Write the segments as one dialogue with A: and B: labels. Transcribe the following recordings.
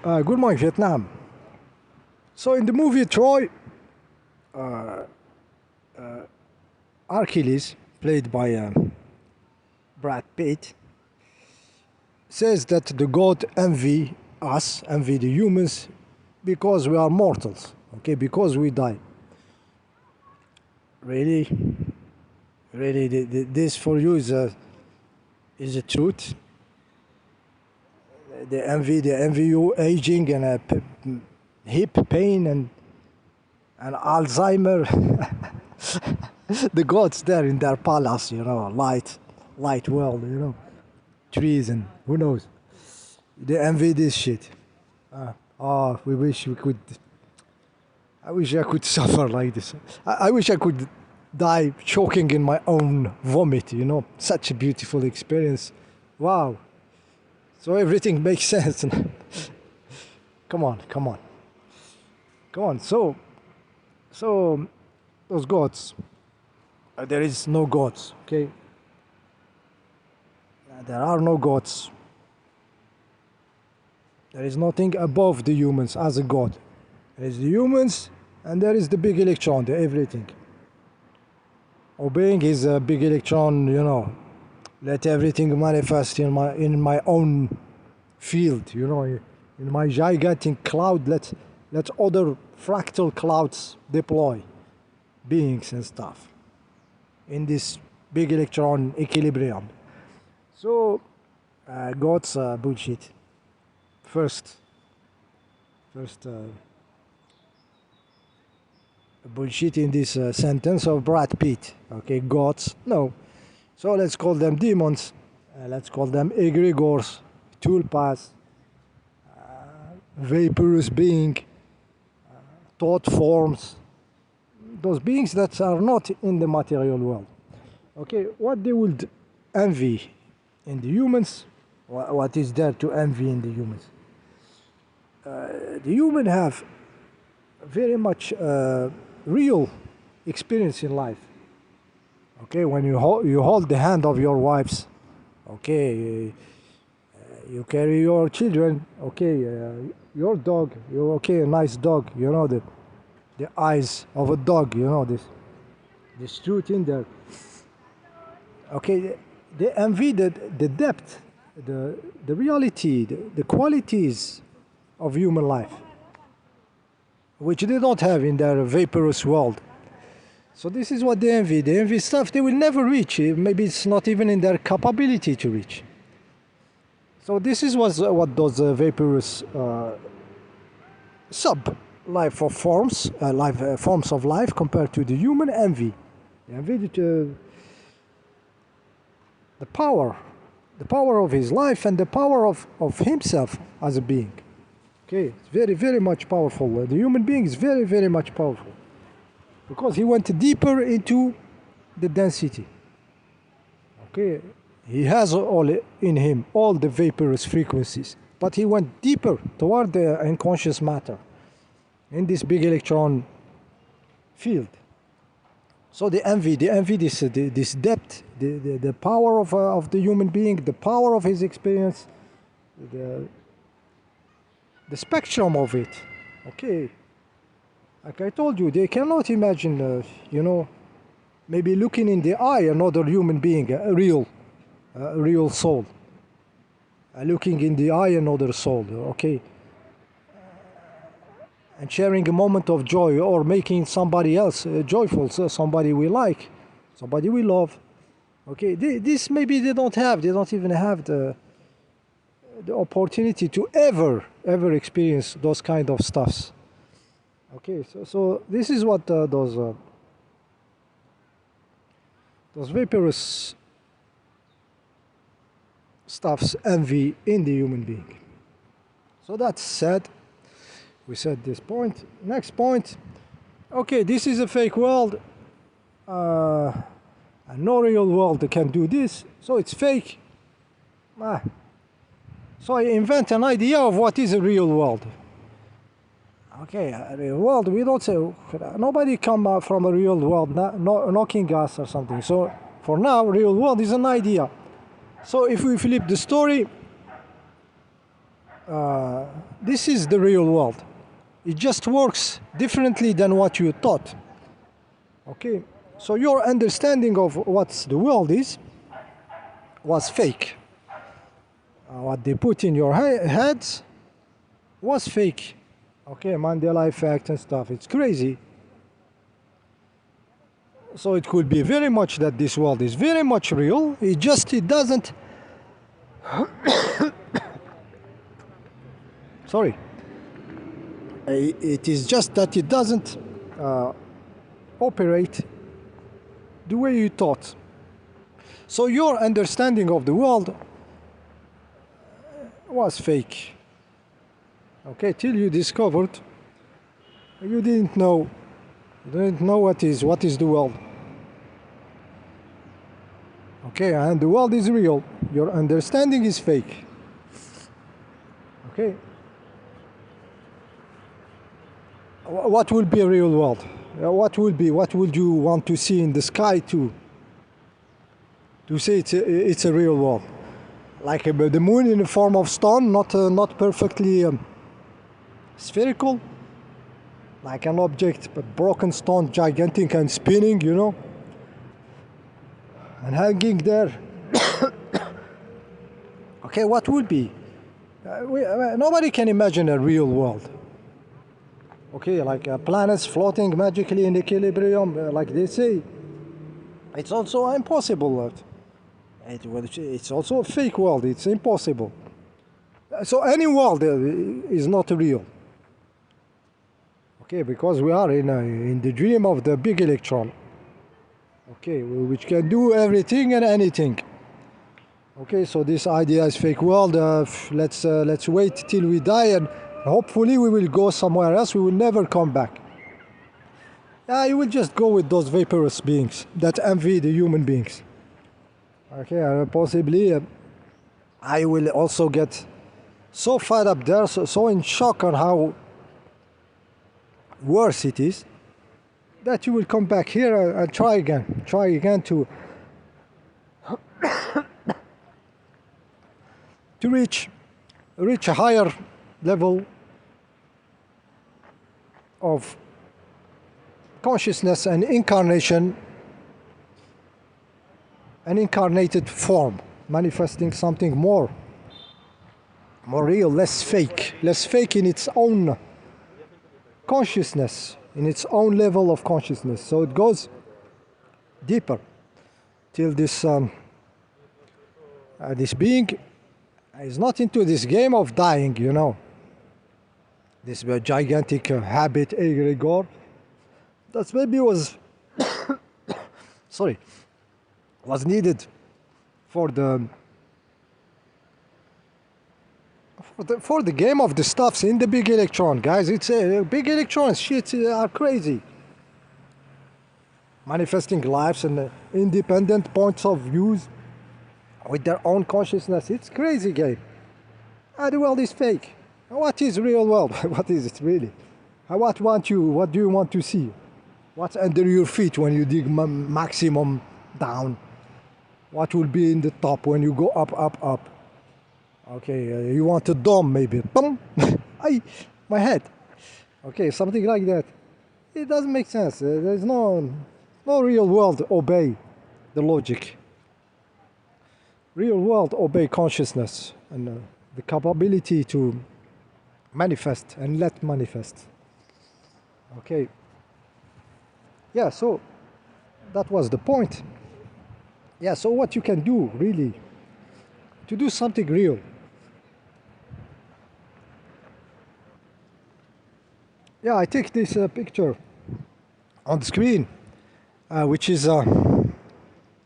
A: Good morning, Vietnam. So in the movie Troy, uh, Achilles, played by Brad Pitt, says that the god envy us, envy the humans, because we are mortals. Okay, because we die. Really, really, this for you is a truth. They envy you aging and hip pain and Alzheimer. The gods there in their palace, light world, trees and who knows. They envy this shit. We wish we could. I wish I could suffer like this. I wish I could die choking in my own vomit. Such a beautiful experience. Wow. So everything makes sense. Come on, come on, come on. So those gods. There is no gods. Okay. There are no gods. There is nothing above the humans as a god. There is the humans, and there is the big electron, the everything. Obeying his big electron, let everything manifest in my own field, in my gigantic cloud. Let other fractal clouds deploy beings and stuff in this big electron equilibrium. So, God's bullshit. First bullshit in this sentence of Brad Pitt. Okay, gods, no. So let's call them demons. Let's call them egregores, tulpas, vaporous being, thought forms. Those beings that are not in the material world. Okay, what they would envy in the humans, what is there to envy in the humans? The human have very much real experience in life. Okay, when you hold the hand of your wives, okay, you carry your children, okay, your dog, a nice dog, the eyes of a dog, this truth in there. Okay, they envy the depth, the reality, the qualities of human life, which they don't have in their vaporous world. So this is what they envy. They envy stuff they will never reach. Maybe it's not even in their capability to reach. So this is what those vaporous sub-life of forms, forms of life compared to the human envy. They envy the power of his life and the power of himself as a being. Okay, it's very, very much powerful. The human being is very, very much powerful because he went deeper into the density. Okay, he has all in him, all the vaporous frequencies, but he went deeper toward the unconscious matter in this big electron field. So they envy this depth, the power of the human being, the power of his experience, the spectrum of it. Okay, like I told you, they cannot imagine, maybe looking in the eye another human being, a real soul, looking in the eye another soul. Okay, and sharing a moment of joy or making somebody else joyful, so somebody we like, somebody we love. Okay, this maybe they don't even have the opportunity to ever experience those kind of stuffs. Okay, so this is what those vaporous stuffs envy in the human being. So that's said. We said this point. Next point. Okay, this is a fake world. And no real world can do this, so it's fake. So I invent an idea of what is a real world. Okay, a real world, we don't say, nobody come from a real world knocking us or something. So for now, real world is an idea. So if we flip the story, This is the real world. It just works differently than what you thought. Okay, so your understanding of what the world is was fake. What they put in your heads was fake. Okay, Mandela effect and stuff. It's crazy. So it could be very much that this world is very much real. It doesn't. Sorry. It is just that it doesn't operate the way you thought. So your understanding of the world was fake. Okay, till you discovered you didn't know. You didn't know what is the world. Okay, and the world is real. Your understanding is fake. Okay. What will be a real world? What would you want to see in the sky to say it's a real world? Like the moon in the form of stone, not perfectly spherical, like an object, but broken stone, gigantic and spinning, you know, and hanging there. Okay, what would be? Nobody can imagine a real world. Okay, like planets floating magically in equilibrium, like they say. It's also impossible. It's also a fake world. It's impossible. So any world is not real. Okay, because we are in the dream of the big electron. Okay, which can do everything and anything. Okay, so this idea is fake world. Let's wait till we die, and hopefully we will go somewhere else. We will never come back. You will just go with those vaporous beings that envy the human beings. Okay, possibly I will also get so fed up there, so in shock on how worse it is, that you will come back here and try again to to reach a higher level of consciousness and incarnation, an incarnated form, manifesting something more real, less fake in its own consciousness, in its own level of consciousness. So it goes deeper till this being is not into this game of dying, you know, this gigantic habit egregore that maybe was was needed for the game of the stuffs in the big electron, guys. It's big electrons shit are crazy, manifesting lives and independent points of views with their own consciousness. It's crazy game. The world is fake. What is real world? What is it really? What do you want to see? What's under your feet when you dig maximum down? What will be in the top when you go up? Okay, you want a dome maybe. Boom! My head. Okay, something like that. It doesn't make sense. There's no real world obey the logic. Real world obey consciousness and the capability to manifest and let manifest. Okay. Yeah, so that was the point. Yeah, so what you can do really to do something real. Yeah, I take this picture on the screen, which is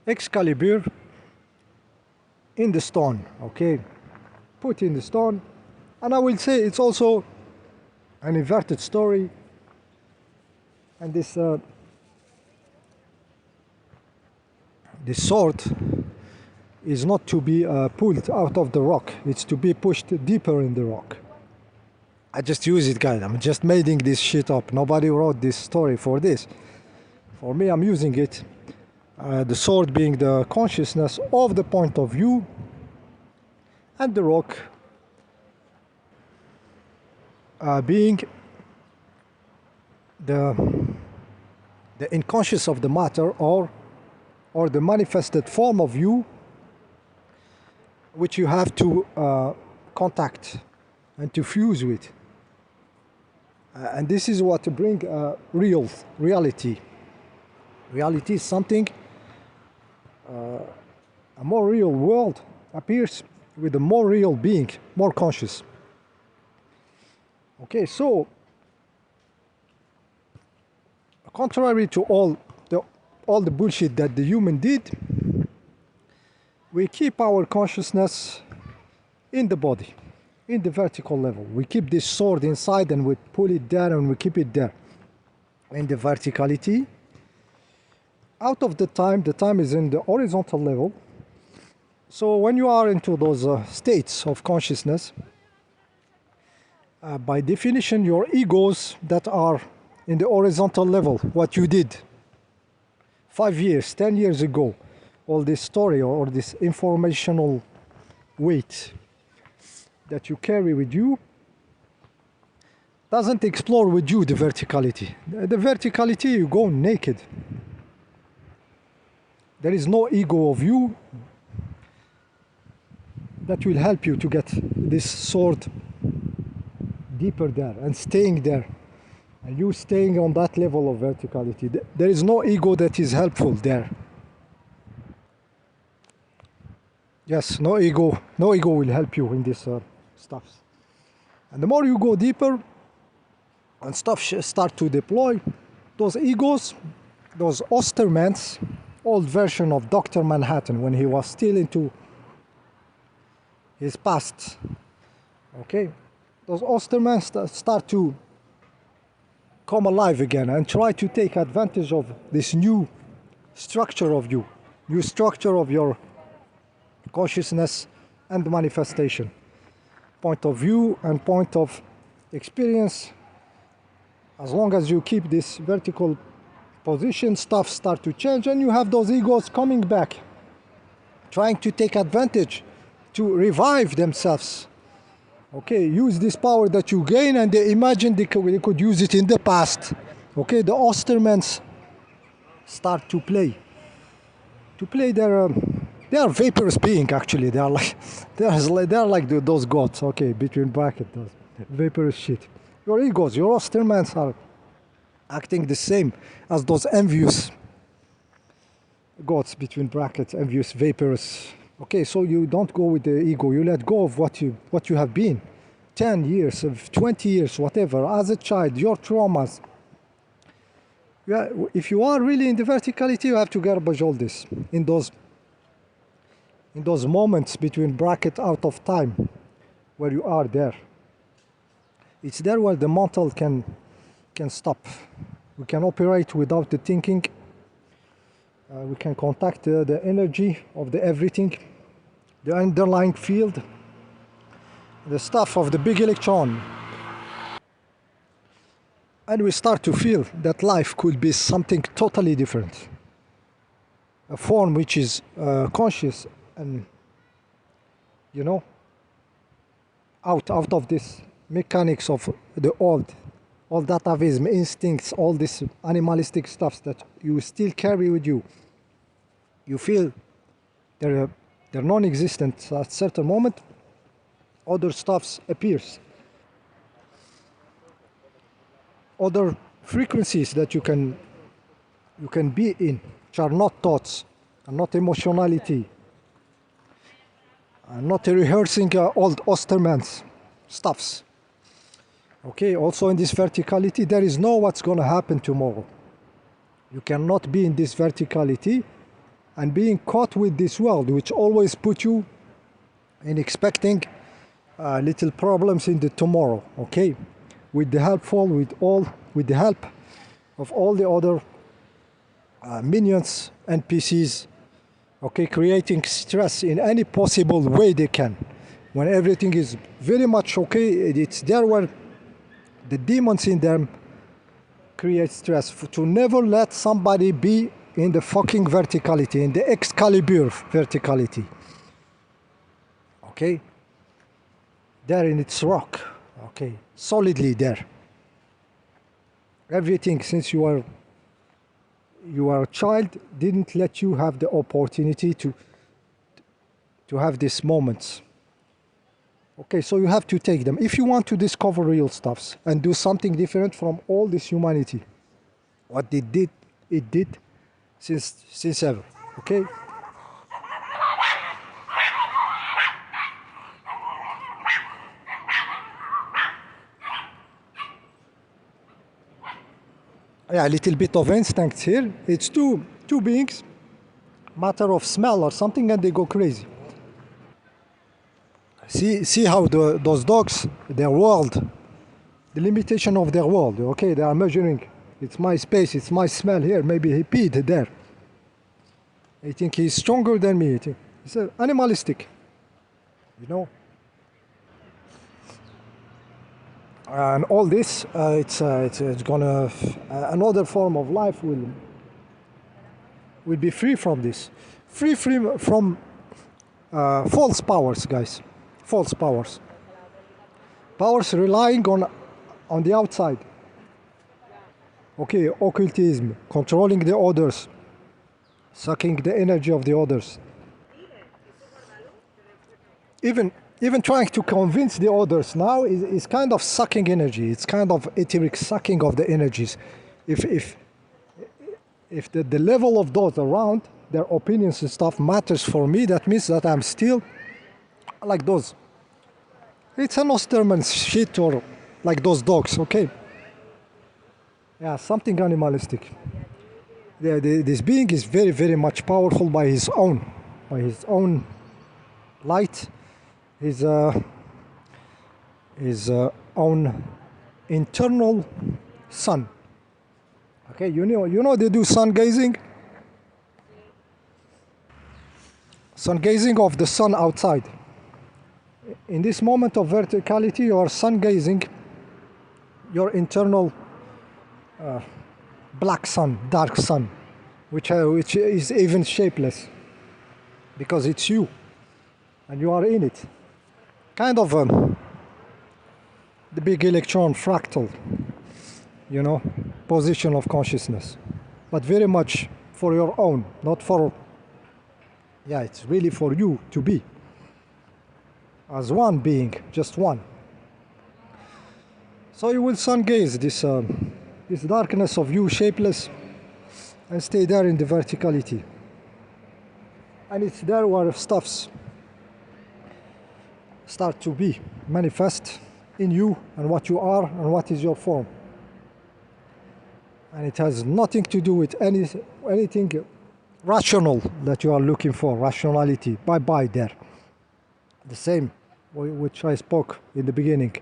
A: Excalibur in the stone. Okay, put in the stone, and I will say it's also an inverted story, and this sword is not to be pulled out of the rock, it's to be pushed deeper in the rock. I just use it, guys. I'm just making this shit up. Nobody wrote this story for this. For me, I'm using it. The sword being the consciousness of the point of view, and the rock being the unconscious of the matter, or the manifested form of you, which you have to contact and to fuse with. And this is what to bring reality. Reality is something, a more real world appears with a more real being, more conscious. Okay, so contrary to all the bullshit that the human did, we keep our consciousness in the body, in the vertical level. We keep this sword inside and we pull it there and we keep it there. In the verticality, out of the time is in the horizontal level. So when you are into those states of consciousness, by definition, your egos that are in the horizontal level, what you did 5 years, 10 years ago, all this story or this informational weight that you carry with you, doesn't explore with you the verticality. The verticality, you go naked. There is no ego of you that will help you to get this sword deeper there and staying there, and you staying on that level of verticality. There is no ego that is helpful there. Yes, no ego will help you in this stuff. And the more you go deeper and stuff start to deploy, those egos, those Ostermans, old version of Dr. Manhattan when he was still into his past, okay, those Ostermans start to come alive again and try to take advantage of this new structure of you, new structure of your consciousness and manifestation, point of view and point of experience. As long as you keep this vertical position, stuff start to change, and you have those egos coming back, trying to take advantage, to revive themselves. Okay, use this power that you gain, and they imagine they could use it in the past. Okay, the Ostermans start to play their. They are vaporous beings, actually. They are like those gods. Okay, between brackets, those vaporous shit. Your egos, your Ostermans are acting the same as those envious gods, between brackets, envious, vaporous. Okay, so you don't go with the ego. You let go of what you have been, 10 years, 20 years, whatever. As a child, your traumas. Yeah, if you are really in the verticality, you have to garbage all this in those moments between bracket out of time, where you are there. It's there where the mental can stop. We can operate without the thinking. We can contact the energy of the everything, the underlying field, the stuff of the big electron. And we start to feel that life could be something totally different. A form which is conscious and, you know, out of this mechanics of the all atavism, instincts, all this animalistic stuff that you still carry with you. You feel they're non-existent at a certain moment. Other stuffs appears. Other frequencies that you can be in, which are not thoughts, and not emotionality, and not rehearsing old Osterman's stuffs. Okay, also in this verticality, there is no what's going to happen tomorrow. You cannot be in this verticality and being caught with this world, which always put you in expecting little problems in the tomorrow. Okay, with the help of all the other minions, NPCs. Okay, creating stress in any possible way they can. When everything is very much okay, it's there where the demons in them create stress, to never let somebody be in the fucking verticality, in the Excalibur verticality. Okay? There in its rock. Okay, solidly there. Everything since you are a child didn't let you have the opportunity to have these moments. Okay, so you have to take them if you want to discover real stuffs and do something different from all this humanity. What it did since ever. Okay. Yeah, a little bit of instinct here. It's two beings, matter of smell or something, and they go crazy. See how those dogs, their world, the limitation of their world. Okay, they are measuring. It's my space. It's my smell here. Maybe he peed there. I think he's stronger than me. I think it's animalistic, you know. And all this, it's gonna another form of life will be free from this, free from false powers, guys, false powers relying on the outside. Okay, occultism, controlling the others, sucking the energy of the others, even trying to convince the others now is kind of sucking energy. It's kind of etheric sucking of the energies. If the level of those around, their opinions and stuff matters for me, that means that I'm still like those. It's an Osterman shit, or like those dogs, okay? Yeah, something animalistic. This being is very, very much powerful by his own light, his own internal sun. Okay, you know they do sun gazing of the sun outside. In this moment of verticality, you are sun gazing your internal black sun, dark sun, which is even shapeless because it's you and you are in it. Kind of the big electron fractal, you know, position of consciousness, but very much for your own, not for, yeah, it's really for you to be as one being, just one. So you will sun gaze this this darkness of you, shapeless, and stay there in the verticality. And it's there where stuffs start to be manifest in you and what you are and what is your form. And it has nothing to do with anything rational that you are looking for, rationality. Bye there. The same which I spoke in the beginning.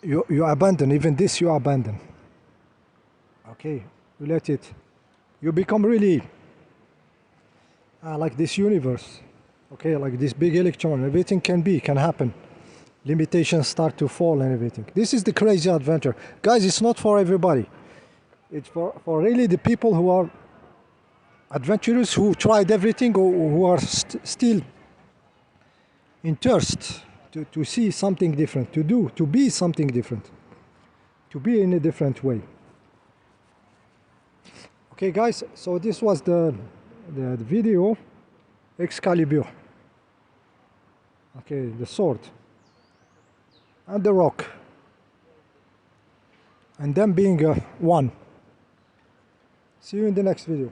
A: You abandon, even this you abandon. Okay, you let it. You become really like this universe. Okay, like this big electron. Everything can happen. Limitations start to fall and everything. This is the crazy adventure. Guys, it's not for everybody. It's for really the people who are adventurous, who tried everything, or who are still in thirst to see something different, to be something different, to be in a different way. Okay, guys, so this was the video Excalibur. Okay, the sword and the rock, and them being one. See you in the next video.